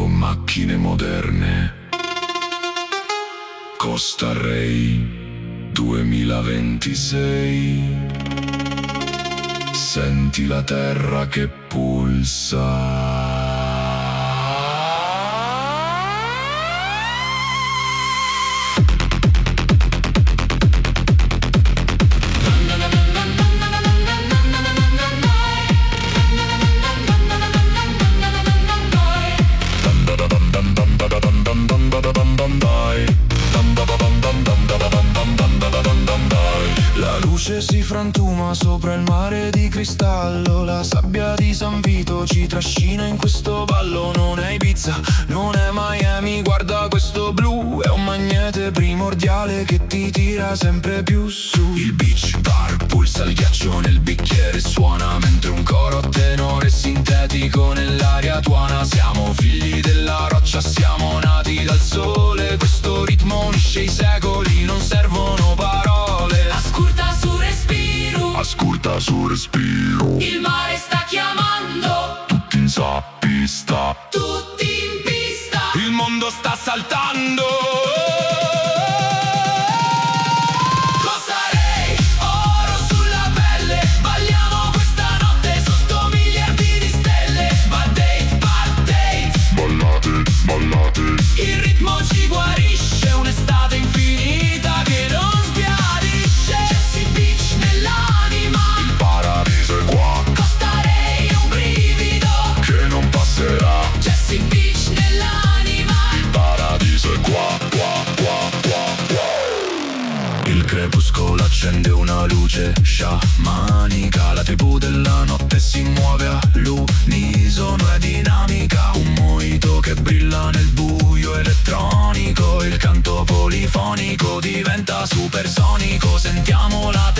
con macchine moderne. Costa Rey 2026. Senti la terra che pulsa. La luce si frantuma sopra il mare di cristallo. La sabbia di San Vito ci trascina in questo ballo. Non è Ibiza, non è Miami, guarda questo blu. È un magnete primordiale che ti tira sempre più su. Il beach bar pulsa, il ghiaccio nel bicchiere suona, mentre un coro a tenore sintetico nell'aria tuona. Siamo figli della roccia, siamo nati dal sole. Questo ritmo unisce i secoli, non servono parole. Ascolta su respiro, Ascolta su respiro. il mare sta chiamando, Tutti in pista, tutti in pista. il mondo sta saltando. Costa Rey, oro sulla pelle, balliamo questa notte sotto miliardi di stelle. Bad date, Ballate, ballate, il ritmo ci guarisce, un'estate infinita che non sbiadisce. Jesse Beach nell'anima, il paradiso è qua, Costa Rey è un brivido. che non passerà. Jesse Beach nell'anima, Il paradiso è qua, qua, qua, qua, qua. Il crepuscolo accende una luce sciamanica. La tribù della notte si muove all'unisono, è dinamica. Un mojito che brilla nel buio elettronico. Il canto polifonico diventa supersonico. Sentiamo la